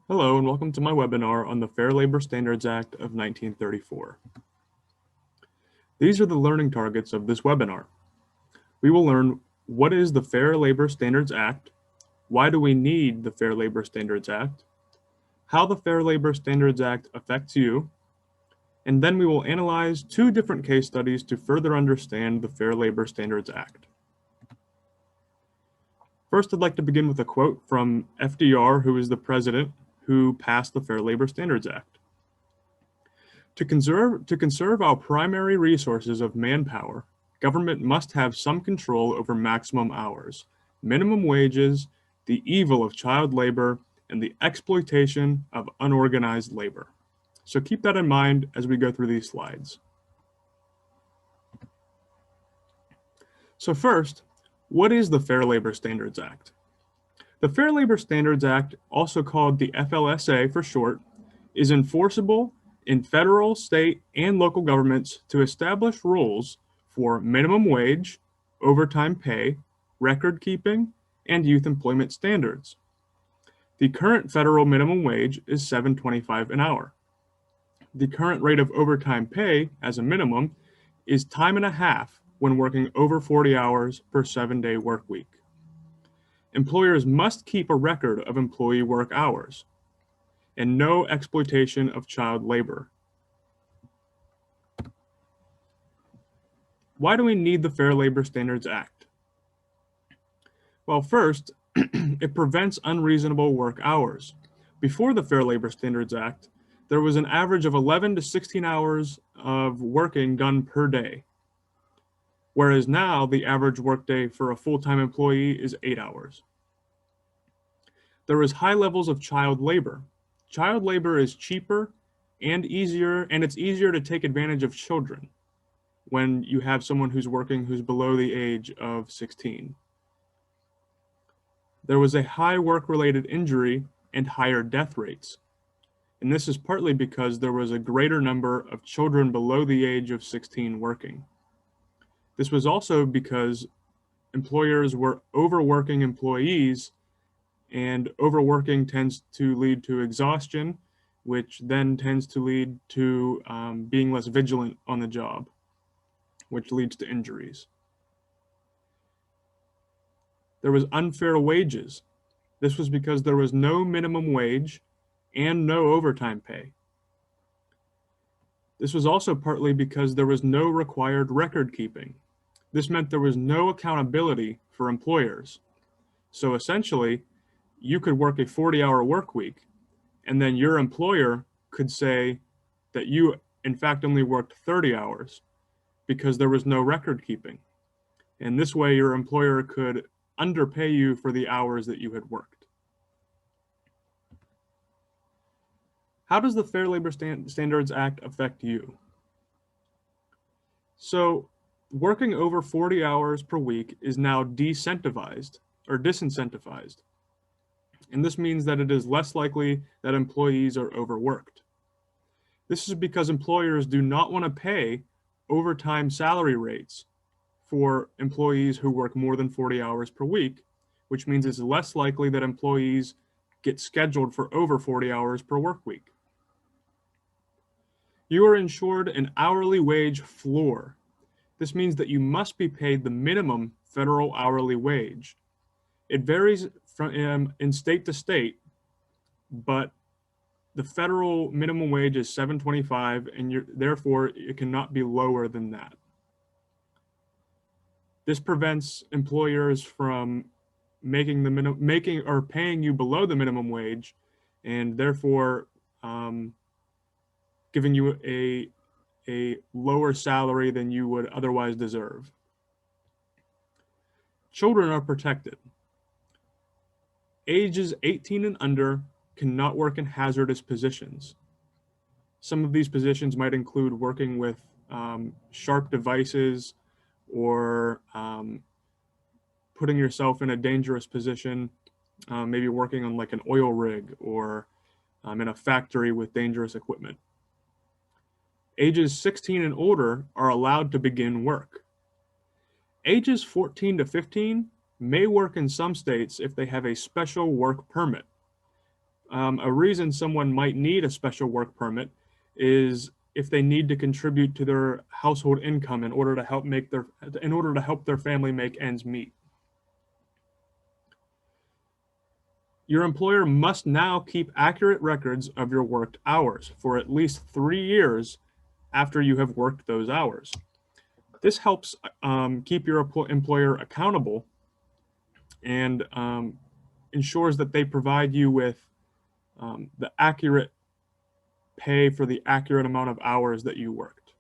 Hello and welcome to my webinar on the Fair Labor Standards Act of 1934. These are the learning targets of this webinar. We will learn what is the Fair Labor Standards Act, why do we need the Fair Labor Standards Act, how the Fair Labor Standards Act affects you, and then we will analyze two different case studies to further understand the Fair Labor Standards Act. First, I'd like to begin with a quote from FDR, who is the president who passed the Fair Labor Standards Act. To conserve our primary resources of manpower, government must have some control over maximum hours, minimum wages, the evil of child labor, and the exploitation of unorganized labor. So keep that in mind as we go through these slides. So first, what is the Fair Labor Standards Act? The Fair Labor Standards Act, also called the FLSA for short, is enforceable in federal, state, and local governments to establish rules for minimum wage, overtime pay, record keeping, and youth employment standards. The current federal minimum wage is $7.25 an hour. The current rate of overtime pay, as a minimum, is time and a half when working over 40 hours per 7-day work week. Employers must keep a record of employee work hours and no exploitation of child labor. Why do we need the Fair Labor Standards Act? Well, first, it prevents unreasonable work hours. Before the Fair Labor Standards Act, there was an average of 11 to 16 hours of working done per day, whereas now the average workday for a full-time employee is 8 hours. There is high levels of child labor. Child labor is cheaper and it's easier to take advantage of children when you have someone who's working who's below the age of 16. There was a high work-related injury and higher death rates. And this is partly because there was a greater number of children below the age of 16 working. This was also because employers were overworking employees, and overworking tends to lead to exhaustion, which then tends to lead to being less vigilant on the job, which leads to injuries. There was unfair wages. This was because there was no minimum wage and no overtime pay. This was also partly because there was no required record keeping. This meant there was no accountability for employers. So essentially, you could work a 40-hour work week, and then your employer could say that you, in fact, only worked 30 hours because there was no record keeping. And this way, your employer could underpay you for the hours that you had worked. How does the Fair Labor Standards Act affect you? So, working over 40 hours per week is now disincentivized. And this means that it is less likely that employees are overworked. This is because employers do not want to pay overtime salary rates for employees who work more than 40 hours per week, which means it's less likely that employees get scheduled for over 40 hours per work week. You are insured an hourly wage floor. This means that you must be paid the minimum federal hourly wage. It varies from in state to state, but the federal minimum wage is $7.25, and therefore it cannot be lower than that. This prevents employers from paying you below the minimum wage, and therefore giving you a lower salary than you would otherwise deserve. Children are protected. Ages 18 and under cannot work in hazardous positions. Some of these positions might include working with sharp devices or putting yourself in a dangerous position, maybe working on like an oil rig or in a factory with dangerous equipment. Ages 16 and older are allowed to begin work. Ages 14 to 15 may work in some states if they have a special work permit. A reason someone might need a special work permit is if they need to contribute to their household income in order to help their family make ends meet. Your employer must now keep accurate records of your worked hours for at least 3 years after you have worked those hours. This helps keep your employer accountable and ensures that they provide you with the accurate pay for the accurate amount of hours that you worked.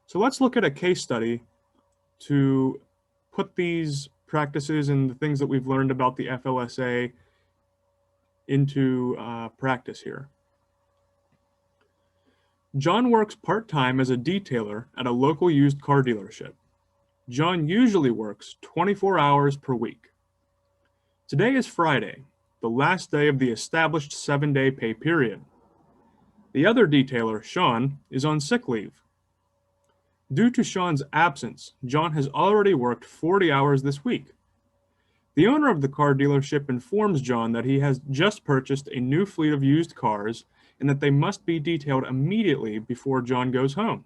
So let's look at a case study to put these practices and the things that we've learned about the FLSA into practice here. John works part-time as a detailer at a local used car dealership. John usually works 24 hours per week. Today is Friday, the last day of the established 7-day pay period. The other detailer, Sean, is on sick leave. Due to Sean's absence, John has already worked 40 hours this week. The owner of the car dealership informs John that he has just purchased a new fleet of used cars and that they must be detailed immediately before John goes home.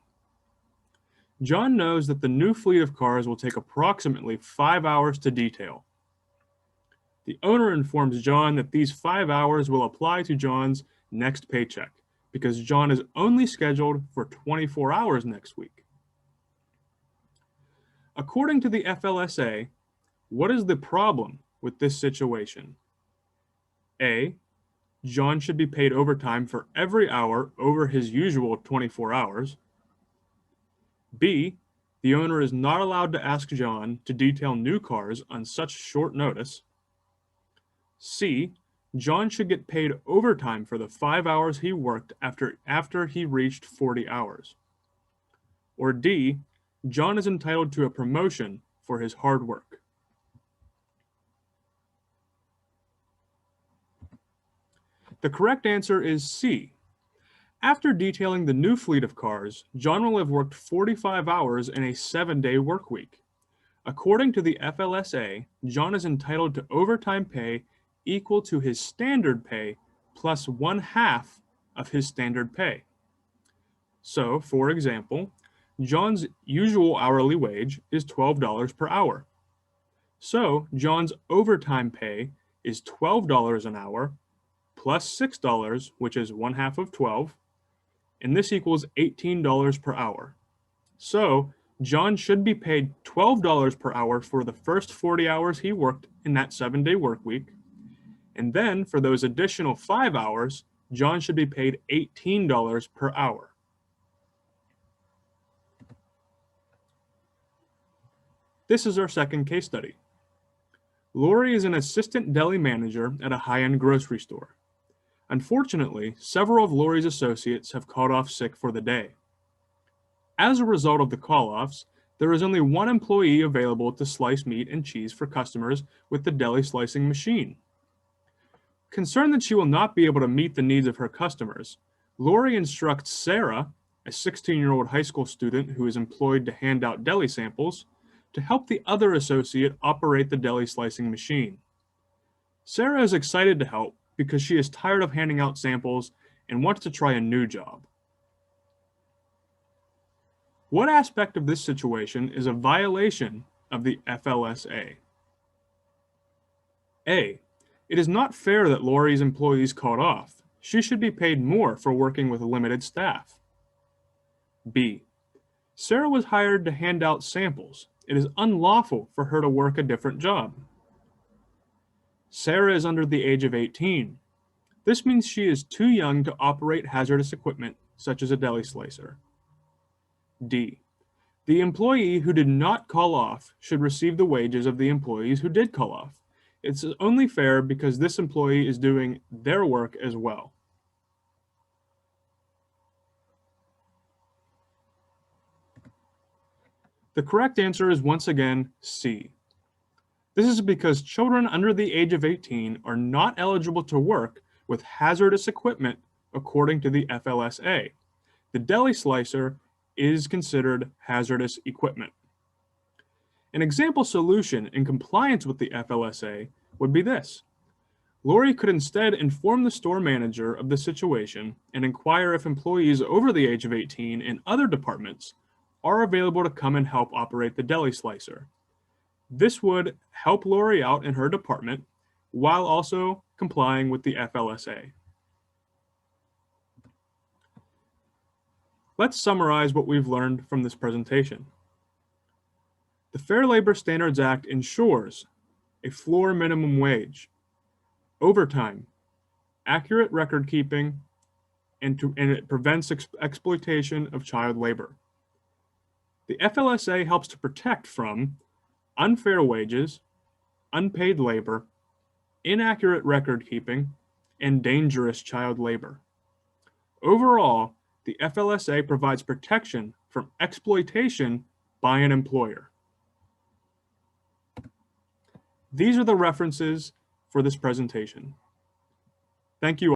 John knows that the new fleet of cars will take approximately 5 hours to detail. The owner informs John that these 5 hours will apply to John's next paycheck because John is only scheduled for 24 hours next week. According to the FLSA, what is the problem with this situation? A, John should be paid overtime for every hour over his usual 24 hours. B, the owner is not allowed to ask John to detail new cars on such short notice. C, John should get paid overtime for the 5 hours he worked after he reached 40 hours. Or D, John is entitled to a promotion for his hard work. The correct answer is C. After detailing the new fleet of cars, John will have worked 45 hours in a 7-day work week. According to the FLSA, John is entitled to overtime pay equal to his standard pay plus 1/2 of his standard pay. So, for example, John's usual hourly wage is $12 per hour. So, John's overtime pay is $12 an hour plus $6, which is 1/2 of 12, and this equals $18 per hour. So, John should be paid $12 per hour for the first 40 hours he worked in that 7-day work week, and then for those additional 5 hours, John should be paid $18 per hour. This is our second case study. Lori is an assistant deli manager at a high-end grocery store. Unfortunately, several of Lori's associates have called off sick for the day. As a result of the call-offs, there is only one employee available to slice meat and cheese for customers with the deli slicing machine. Concerned that she will not be able to meet the needs of her customers, Lori instructs Sarah, a 16-year-old high school student who is employed to hand out deli samples, to help the other associate operate the deli slicing machine. Sarah is excited to help because she is tired of handing out samples and wants to try a new job. What aspect of this situation is a violation of the FLSA? A. It is not fair that Lori's employees called off. She should be paid more for working with limited staff. B. Sarah was hired to hand out samples. It is unlawful for her to work a different job. Sarah is under the age of 18. This means she is too young to operate hazardous equipment, such as a deli slicer. D. The employee who did not call off should receive the wages of the employees who did call off. It's only fair because this employee is doing their work as well. The correct answer is once again C. This is because children under the age of 18 are not eligible to work with hazardous equipment according to the FLSA. The deli slicer is considered hazardous equipment. An example solution in compliance with the FLSA would be this. Lori could instead inform the store manager of the situation and inquire if employees over the age of 18 in other departments are available to come and help operate the deli slicer. This would help Lori out in her department while also complying with the FLSA. Let's summarize what we've learned from this presentation. The Fair Labor Standards Act ensures a floor minimum wage, overtime, accurate record keeping, and it prevents exploitation of child labor. The FLSA helps to protect from unfair wages, unpaid labor, inaccurate record keeping, and dangerous child labor. Overall, the FLSA provides protection from exploitation by an employer. These are the references for this presentation. Thank you.